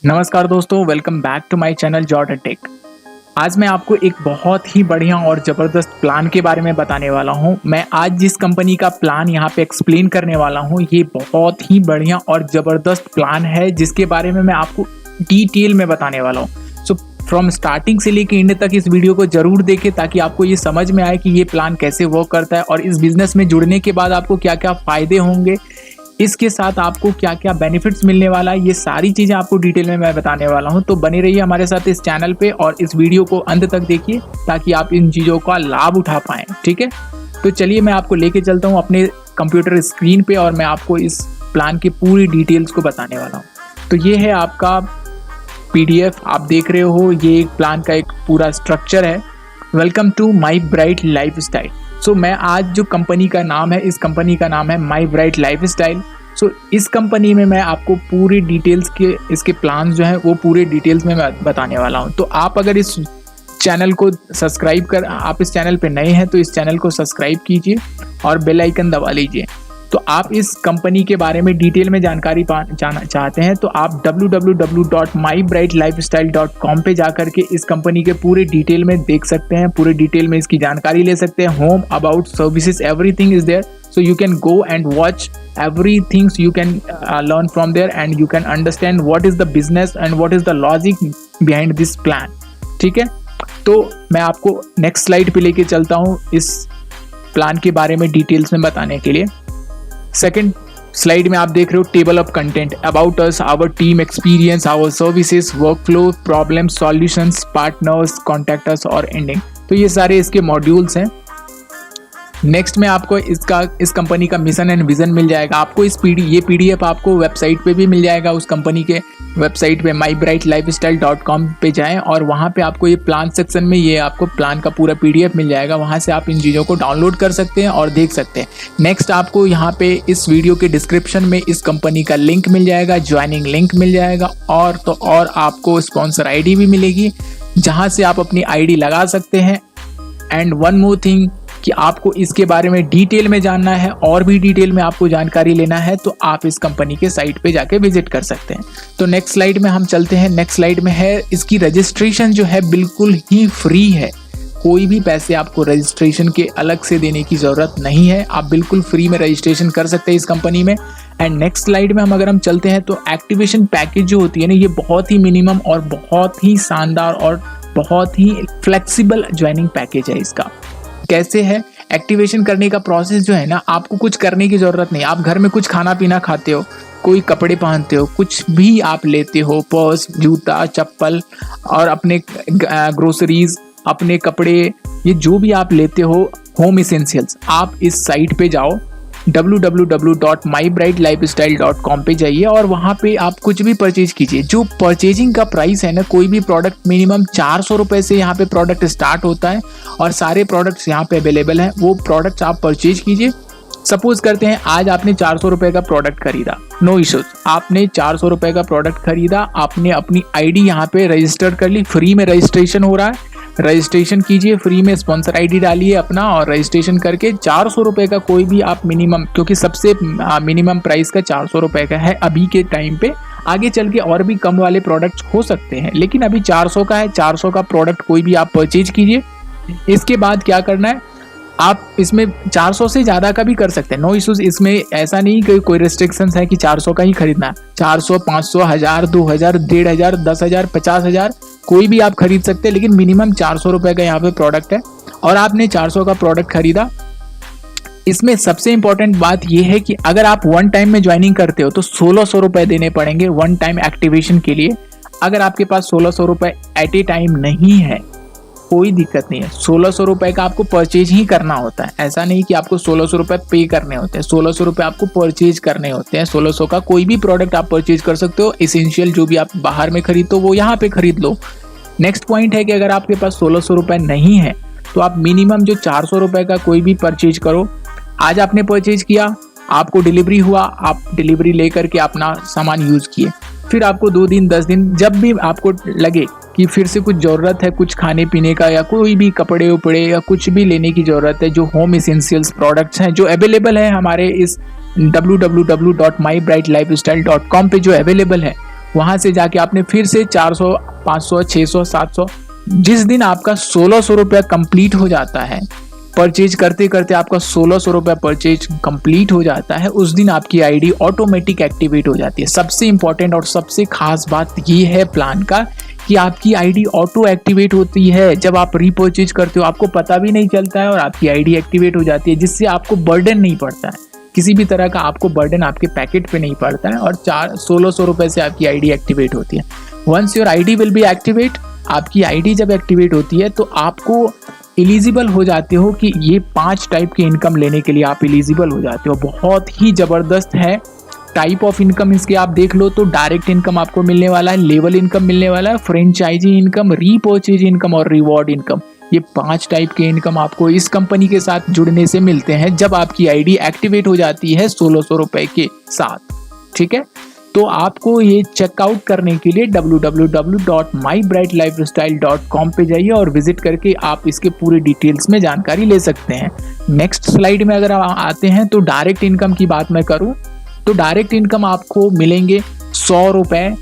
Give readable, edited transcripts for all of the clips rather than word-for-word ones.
नमस्कार दोस्तों, welcome back to my channel Jordan Tech. आज मैं आपको एक बहुत ही बढ़िया और ज़बरदस्त प्लान के बारे में बताने वाला हूं। मैं आज जिस कंपनी का प्लान यहां पे एक्सप्लेन करने वाला हूं, ये बहुत ही बढ़िया और ज़बरदस्त प्लान है जिसके बारे में मैं आपको डिटेल में बताने वाला हूं। सो फ्रॉम स्टार्टिंग से लेके एंड तक इस वीडियो को ज़रूर देखें ताकि आपको ये समझ में आए कि ये प्लान कैसे वर्क करता है और इस बिज़नेस में जुड़ने के बाद आपको क्या-क्या फ़ायदे होंगे, इसके साथ आपको क्या-क्या बेनिफिट्स मिलने वाला है, ये सारी चीज़ें आपको डिटेल में मैं बताने वाला हूँ। तो बने रहिए हमारे साथ इस चैनल पे और इस वीडियो को अंत तक देखिए ताकि आप इन चीज़ों का लाभ उठा पाएँ, ठीक है? तो चलिए मैं आपको लेके चलता हूँ अपने कंप्यूटर स्क्रीन पे और मैं आपको इस प्लान की पूरी डिटेल्स को बताने वाला हूँ। तो ये है आपका पीडीएफ, आप देख रहे हो, ये एक प्लान का एक पूरा स्ट्रक्चर है। Welcome to my bright lifestyle. So मैं आज जो कंपनी का नाम है, इस कंपनी का नाम है माई ब्राइट लाइफस्टाइल। सो इस कंपनी में मैं आपको पूरी डिटेल्स के इसके प्लान जो हैं वो पूरे डिटेल्स में मैं बताने वाला हूं। तो आप अगर इस चैनल को आप इस चैनल पे नए हैं तो इस चैनल को सब्सक्राइब कीजिए और बेल आइकन दबा लीजिए। तो आप इस कंपनी के बारे में डिटेल में जानकारी जाना चाहते हैं तो आप www.mybrightlifestyle.com पे जाकर के इस कंपनी के पूरे डिटेल में देख सकते हैं, पूरे डिटेल में इसकी जानकारी ले सकते हैं। Home, about, services, everything is there, so you can go and watch everything, so you can learn from there and you can understand what is the business and what is the logic behind this plan। ठीक है, तो मैं आपको next slide पे लेके चलता हूँ इस प्लान के बारे में डिटेल्स में बताने के लिए। सेकंड स्लाइड में आप देख रहे हो table of content, about us, our team, experience, our services, workflow, problem solutions, partners, contact us और एंडिंग। तो ये सारे इसके मॉड्यूल्स हैं। नेक्स्ट में आपको इस कंपनी का मिशन एंड विजन मिल जाएगा। आपको ये पीडीएफ आपको वेबसाइट पे भी मिल जाएगा। उस कंपनी के वेबसाइट पे mybrightlifestyle.com पे जाएं और वहाँ पे आपको ये प्लान सेक्शन में ये आपको प्लान का पूरा पीडीएफ मिल जाएगा। वहाँ से आप इन चीज़ों को डाउनलोड कर सकते हैं और देख सकते हैं। नेक्स्ट आपको यहाँ पे इस वीडियो के डिस्क्रिप्शन में इस कंपनी का लिंक मिल जाएगा, ज्वाइनिंग लिंक मिल जाएगा और आपको स्पॉन्सर ID भी मिलेगी जहाँ से आप अपनी ID लगा सकते हैं। एंड वन मोर थिंग कि आपको इसके बारे में डिटेल में जानना है और भी डिटेल में आपको जानकारी लेना है तो आप इस कंपनी के साइट पे जाके विजिट कर सकते हैं। तो नेक्स्ट स्लाइड में हम चलते हैं। नेक्स्ट स्लाइड में है इसकी रजिस्ट्रेशन जो है बिल्कुल ही फ्री है। कोई भी पैसे आपको रजिस्ट्रेशन के अलग से देने की ज़रूरत नहीं है, आप बिल्कुल फ्री में रजिस्ट्रेशन कर सकते हैं इस कंपनी में। एंड नेक्स्ट स्लाइड में अगर हम चलते हैं तो एक्टिवेशन पैकेज जो होती है ना, ये बहुत ही मिनिमम और बहुत ही शानदार और बहुत ही फ्लेक्सिबल ज्वाइनिंग पैकेज है इसका। कैसे है एक्टिवेशन करने का प्रोसेस जो है ना, आपको कुछ करने की ज़रूरत नहीं। आप घर में कुछ खाना पीना खाते हो, कोई कपड़े पहनते हो, कुछ भी आप लेते हो, पर्स, जूता, चप्पल और अपने ग्रोसरीज, अपने कपड़े, ये जो भी आप लेते हो होम इसेंशियल्स, आप इस साइट पे जाओ www.mybrightlifestyle.com पे जाइए और वहाँ पे आप कुछ भी परचेज कीजिए। जो परचेजिंग का प्राइस है ना, कोई भी प्रोडक्ट मिनिमम 400 रुपये से यहाँ पे प्रोडक्ट स्टार्ट होता है और सारे प्रोडक्ट्स यहाँ पे अवेलेबल हैं। वो प्रोडक्ट्स आप परचेज कीजिए। सपोज करते हैं आज आपने 400 रुपये का प्रोडक्ट खरीदा, नो इश्यूज, आपने 400 रुपये का प्रोडक्ट खरीदा, आपने अपनी ID यहाँ पे रजिस्टर कर ली, फ्री में रजिस्ट्रेशन हो रहा है, रजिस्ट्रेशन कीजिए फ्री में, स्पॉन्सर ID डालिए अपना और रजिस्ट्रेशन करके 400 रुपये का कोई भी आप मिनिमम, क्योंकि सबसे मिनिमम प्राइस का 400 रुपये का है अभी के टाइम पे। आगे चल के और भी कम वाले प्रोडक्ट्स हो सकते हैं लेकिन अभी 400 का है। 400 का प्रोडक्ट कोई भी आप परचेज कीजिए। इसके बाद क्या करना है, आप इसमें 400 से ज़्यादा का भी कर सकते हैं, नो इश्यूज। इसमें ऐसा नहीं कि कोई रिस्ट्रिक्शंस है कि 400 का ही खरीदना है। 400, 500, 1000, 2000, 1500, 10,000, 50,000 कोई भी आप खरीद सकते हैं, लेकिन मिनिमम 400 रुपये का यहाँ पे प्रोडक्ट है और आपने 400 का प्रोडक्ट खरीदा। इसमें सबसे इंपॉर्टेंट बात यह है कि अगर आप वन टाइम में ज्वाइनिंग करते हो तो 1600 रुपये देने पड़ेंगे वन टाइम एक्टिवेशन के लिए। अगर आपके पास 1600 रुपये एट ए टाइम नहीं है, कोई दिक्कत नहीं है। 1600 रुपये का आपको परचेज ही करना होता है, ऐसा नहीं कि आपको 1600 रुपये पे करने होते हैं। 1600 रुपये आपको परचेज करने होते हैं। 1600 का कोई भी प्रोडक्ट आप परचेज कर सकते हो। एसेंशियल जो भी आप बाहर में खरीदो वो यहाँ पे खरीद लो। नेक्स्ट पॉइंट है कि अगर आपके पास 1600 रुपये नहीं है तो आप मिनिमम जो 400 रुपये का कोई भी परचेज करो। आज आपने परचेज किया, आपको डिलीवरी हुआ, आप डिलीवरी लेकर के अपना सामान यूज़ किए, फिर आपको 2 दिन 10 दिन जब भी आपको लगे कि फिर से कुछ ज़रूरत है, कुछ खाने पीने का या कोई भी कपड़े उपड़े या कुछ भी लेने की ज़रूरत है, जो होम इसेंशियल्स प्रोडक्ट्स हैं जो अवेलेबल है हमारे इस www.mybrightlifestyle.com पे जो अवेलेबल है, वहाँ से जाके आपने फिर से 400, 500, 600, 700, जिस दिन आपका 1600 रुपया कंप्लीट हो जाता है, परचेज करते करते आपका 1600 रुपया परचेज कंप्लीट हो जाता है, उस दिन आपकी आईडी ऑटोमेटिक एक्टिवेट हो जाती है। सबसे इंपॉर्टेंट और सबसे खास बात ये है प्लान का कि आपकी आईडी ऑटो एक्टिवेट होती है जब आप रीपरचेज करते हो, आपको पता भी नहीं चलता है और आपकी आईडी एक्टिवेट हो जाती है, जिससे आपको बर्डन नहीं पड़ता है, किसी भी तरह का आपको बर्डन आपके पैकेट पे नहीं पड़ता है और 1600 रुपये से आपकी आईडी एक्टिवेट होती है। Once your ID will be activate, आपकी आईडी जब एक्टिवेट होती है तो आपको एलिजिबल हो जाते हो कि ये 5 टाइप के इनकम लेने के लिए आप एलिजिबल हो जाते हो। बहुत ही ज़बरदस्त है टाइप ऑफ इनकम इसके। आप देख लो तो डायरेक्ट इनकम आपको मिलने वाला है, लेवल इनकम मिलने वाला है, फ्रेंचाइजी इनकम, रीपरचेज इनकम और रिवॉर्ड इनकम। ये 5 टाइप के इनकम आपको इस कंपनी के साथ जुड़ने से मिलते हैं जब आपकी आईडी एक्टिवेट हो जाती है 1600 रुपए के साथ। ठीक है, तो आपको ये चेकआउट करने के लिए www.mybrightlifestyle.com पे जाइए और विजिट करके आप इसके पूरे डिटेल्स में जानकारी ले सकते हैं। नेक्स्ट स्लाइड में अगर आप आते हैं तो डायरेक्ट इनकम की बात मैं करूं तो डायरेक्ट इनकम आपको मिलेंगे 100 रुपए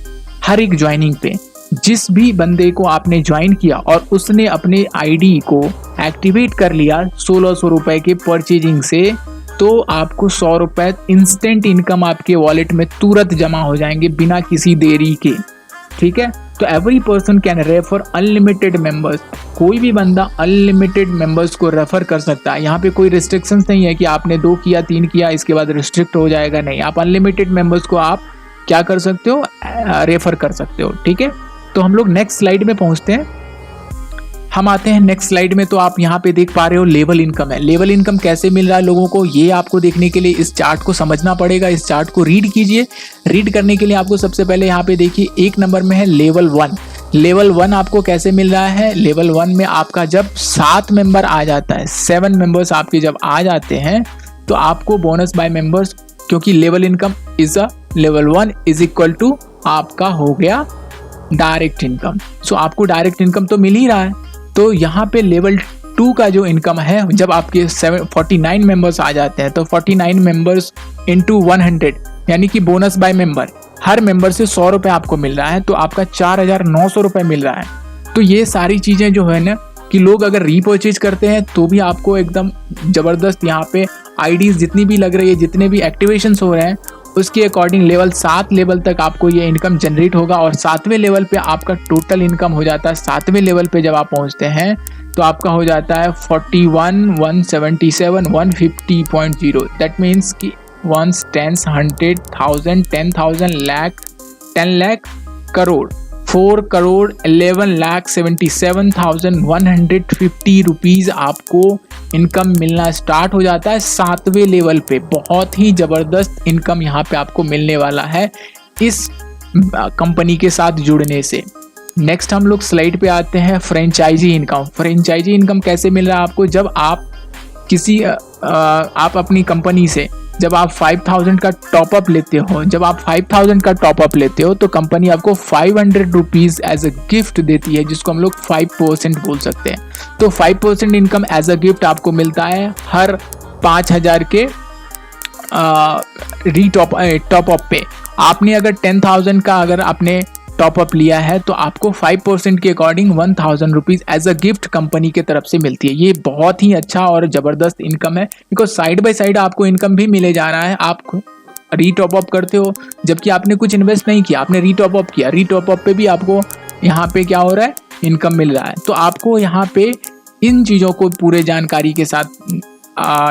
हर एक ज्वाइनिंग पे। जिस भी बंदे को आपने ज्वाइन किया और उसने अपने आईडी को एक्टिवेट कर लिया 1600 रुपए के परचेजिंग से, तो आपको 100 रुपए इंस्टेंट इनकम आपके वॉलेट में तुरंत जमा हो जाएंगे बिना किसी देरी के। ठीक है, तो every person can refer unlimited members. कोई भी बंदा अनलिमिटेड मेंबर्स को रेफर कर सकता है। यहाँ पे कोई रिस्ट्रिक्शंस नहीं है कि आपने 2 किया 3 किया इसके बाद रिस्ट्रिक्ट हो जाएगा, नहीं। आप अनलिमिटेड मेंबर्स को आप क्या कर सकते हो, रेफर कर सकते हो। ठीक है, तो हम लोग नेक्स्ट स्लाइड में पहुंचते हैं। हम आते हैं नेक्स्ट स्लाइड में, तो आप यहाँ पे देख पा रहे हो लेवल इनकम है। लेवल इनकम कैसे मिल रहा है लोगों को, ये आपको देखने के लिए इस चार्ट को समझना पड़ेगा। इस चार्ट को रीड कीजिए। रीड करने के लिए आपको सबसे पहले यहाँ पे देखिए 1 नंबर में है लेवल 1। लेवल 1 आपको कैसे मिल रहा है, लेवल 1 में आपका जब 7 मेंबर आ जाता है, 7 मेंबर्स आपके जब आ जाते हैं तो आपको बोनस बाय मेंबर्स, क्योंकि level income is a level 1 is equal to आपका हो गया डायरेक्ट इनकम। सो आपको डायरेक्ट इनकम तो मिल ही रहा है। तो यहाँ पे लेवल 2 का जो इनकम है, जब आपके 49 मेंबर्स आ जाते हैं तो 49 मेंबर्स इंटू 100 यानी कि bonus by member, her member से 100 रुपये आपको मिल रहा है, तो आपका 4900 रुपये मिल रहा है। तो ये सारी चीज़ें जो है ना कि लोग अगर रीपरचेज करते हैं तो भी आपको एकदम ज़बरदस्त यहाँ पे आईडीज़ जितनी भी लग रही है, जितने भी एक्टिवेशंस हो रहे हैं, उसके अकॉर्डिंग लेवल 7 लेवल तक आपको ये इनकम जनरेट होगा। और 7वें लेवल पे आपका टोटल इनकम हो जाता है, 7वें लेवल पे जब आप पहुंचते हैं तो आपका हो जाता है 41, 177, 150.0। दैट मीन्स कि 1, 10, 100, 1000, 10,000, लाख, 10 लाख, करोड़, 4 करोड़ 11,77,150 रुपीज़ आपको इनकम मिलना स्टार्ट हो जाता है 7वें लेवल पे। बहुत ही ज़बरदस्त इनकम यहाँ पे आपको मिलने वाला है इस कंपनी के साथ जुड़ने से। नेक्स्ट हम लोग स्लाइड पे आते हैं फ्रेंचाइजी इनकम। फ्रेंचाइजी इनकम कैसे मिल रहा है आपको, जब आप किसी आप अपनी कंपनी से जब आप 5000 का टॉपअप लेते हो, जब आप 5000 का टॉपअप लेते हो तो कंपनी आपको 500 रुपीज़ एज अ गिफ्ट देती है, जिसको हम लोग 5% बोल सकते हैं। तो 5% इनकम एज अ गिफ्ट आपको मिलता है हर 5000 के टॉपअप पे। आपने अगर 10,000 का अगर आपने टॉपअप लिया है तो आपको 5% के according 1000 rupees as a gift company के तरफ से मिलती है। ये बहुत ही अच्छा और ज़बरदस्त इनकम है, बिकॉज साइड बाय साइड आपको इनकम भी मिले जा रहा है। आप रीटॉपअप करते हो जबकि आपने कुछ इन्वेस्ट नहीं किया, आपने रीटॉपअप किया, रीटॉपअप पे भी आपको यहाँ पे क्या हो रहा है, इनकम मिल रहा है। तो आपको यहाँ पे इन चीज़ों को पूरे जानकारी के साथ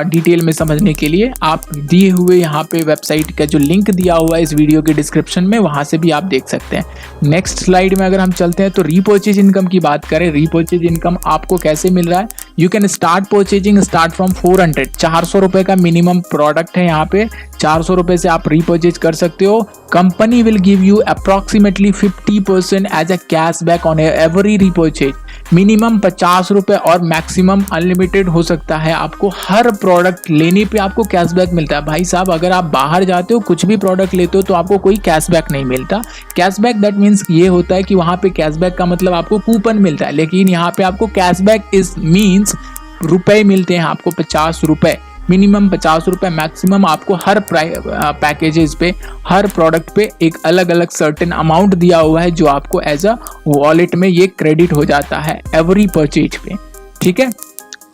डिटेल में समझने के लिए आप दिए हुए यहाँ पे वेबसाइट का जो लिंक दिया हुआ है इस वीडियो के डिस्क्रिप्शन में, वहाँ से भी आप देख सकते हैं। नेक्स्ट स्लाइड में अगर हम चलते हैं तो रीपरचेज इनकम की बात करें। रीपरचेज इनकम आपको कैसे मिल रहा है, you can start purchasing start from 400, 400 रुपये का मिनिमम प्रोडक्ट है यहाँ पे, 400 रुपये से आप रीपरचेज कर सकते हो। Company will give you approximately 50% as a cashback on every repurchase. Minimum 50 रुपये और मैक्सिमम अनलिमिटेड हो सकता है। आपको हर प्रोडक्ट लेने पे आपको कैशबैक मिलता है। भाई साहब, अगर आप बाहर जाते हो कुछ भी प्रोडक्ट लेते हो तो आपको कोई कैशबैक नहीं मिलता। कैशबैक दैट मीन्स ये होता है कि वहाँ पे कैशबैक का मतलब आपको कूपन मिलता है, लेकिन यहाँ पे आपको कैशबैक इज मीन्स रुपए मिलते हैं आपको 50 रुपये। मिनिमम 50 रुपये, मैक्सिमम आपको हर पैकेजेस पे, हर प्रोडक्ट पे एक अलग अलग सर्टेन अमाउंट दिया हुआ है जो आपको एज अ वॉलेट में ये क्रेडिट हो जाता है एवरी परचेज पे, ठीक है।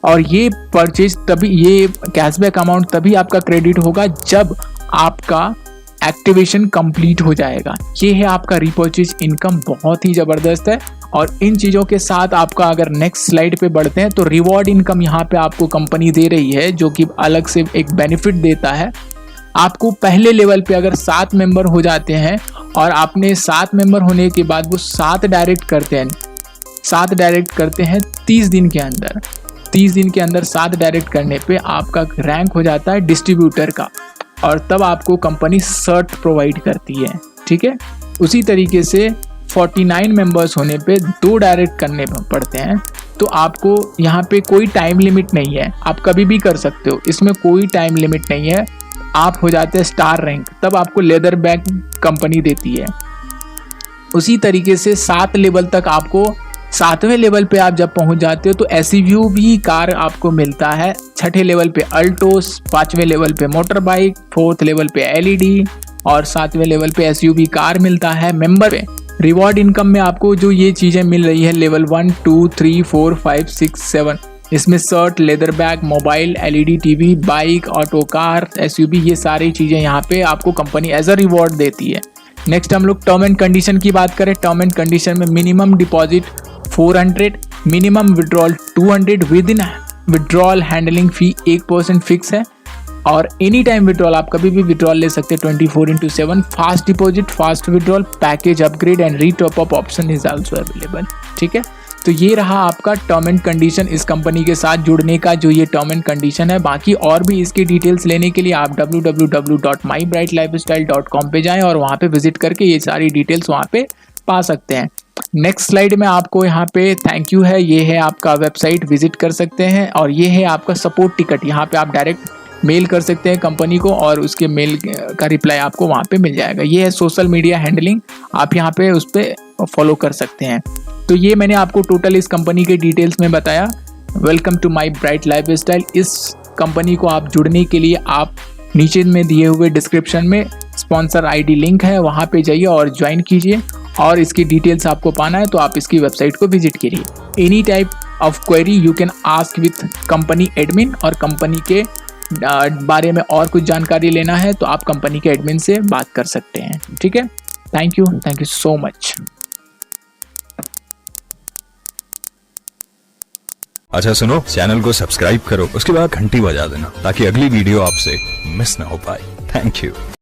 और ये परचेज तभी, ये कैशबैक अमाउंट तभी आपका क्रेडिट होगा जब आपका एक्टिवेशन कंप्लीट हो जाएगा। ये है आपका रिपर्चेज इनकम, बहुत ही ज़बरदस्त है। और इन चीज़ों के साथ आपका अगर नेक्स्ट स्लाइड पे बढ़ते हैं तो रिवॉर्ड इनकम यहाँ पे आपको कंपनी दे रही है, जो कि अलग से एक बेनिफिट देता है आपको। पहले लेवल पे अगर 7 मेंबर हो जाते हैं और आपने 7 मेंबर होने के बाद वो 7 डायरेक्ट करते हैं, 7 डायरेक्ट करते हैं 30 दिन के अंदर, 30 दिन के अंदर 7 डायरेक्ट करने पे आपका रैंक हो जाता है डिस्ट्रीब्यूटर का, और तब आपको कंपनी सर्ट प्रोवाइड करती है, ठीक है। उसी तरीके से 49 मेंबर्स होने पे 2 डायरेक्ट करने पड़ते हैं, तो आपको यहाँ पे कोई टाइम लिमिट नहीं है, आप कभी भी कर सकते हो, इसमें कोई टाइम लिमिट नहीं है। आप हो जाते हैं स्टार रैंक, तब आपको लेदर बैग कंपनी देती है। उसी तरीके से 7 लेवल तक आपको, 7वें लेवल पे आप जब पहुंच जाते हो तो एसयूवी भी कार आपको मिलता है। 6ठे लेवल पे अल्टोस, 5वें लेवल पे मोटर बाइक, 4th लेवल पे एलईडी और 7वें लेवल पे एसयूवी कार मिलता है। मेंबर पे रिवॉर्ड इनकम में आपको जो ये चीज़ें मिल रही है लेवल 1, 2, 3, 4, 5, 6, 7, इसमें shirt, leather bag, mobile, LED TV, bike, auto car, SUV, ये सारी चीज़ें यहाँ पे आपको कंपनी एज अ रिवॉर्ड देती है। नेक्स्ट हम लोग टर्म एंड कंडीशन की बात करें। टर्म एंड कंडीशन में minimum deposit 400, minimum withdrawal 200, with in withdrawal handling fee 1% fix है, और एनी टाइम विड्रॉल, आप कभी भी विड्रॉल ले सकते हैं 24/7। Fast deposit, fast withdrawal, package upgrade and retop up option is also available, ठीक है। तो ये रहा आपका टर्म एंड कंडीशन, इस कंपनी के साथ जुड़ने का जो ये टर्म एंड कंडीशन है। बाकी और भी इसकी डिटेल्स लेने के लिए आप www.mybrightlifestyle.com पे जाएं और वहाँ पे विजिट करके ये सारी डिटेल्स वहाँ पे पा सकते हैं। नेक्स्ट स्लाइड में आपको यहाँ पे थैंक यू है, ये है आपका वेबसाइट, विजिट कर सकते हैं। और ये है आपका सपोर्ट टिकट, यहाँ पे आप डायरेक्ट मेल कर सकते हैं कंपनी को और उसके मेल का रिप्लाई आपको वहाँ पे मिल जाएगा। ये है सोशल मीडिया हैंडलिंग, आप यहाँ पे उस पर फॉलो कर सकते हैं। तो ये मैंने आपको टोटल इस कंपनी के डिटेल्स में बताया। Welcome to my bright lifestyle. इस कंपनी को आप जुड़ने के लिए आप नीचे में दिए हुए डिस्क्रिप्शन में स्पॉन्सर आईडी लिंक है, वहाँ पे जाइए और ज्वाइन कीजिए। और इसकी डिटेल्स आपको पाना है तो आप इसकी वेबसाइट को विजिट करिए। Any type of query you can ask with company admin, और कंपनी के बारे में और कुछ जानकारी लेना है तो आप कंपनी के एडमिन से बात कर सकते हैं, ठीक है। Thank you so much. अच्छा सुनो, चैनल को सब्सक्राइब करो, उसके बाद घंटी बजा देना ताकि अगली वीडियो आपसे मिस ना हो पाए। Thank you.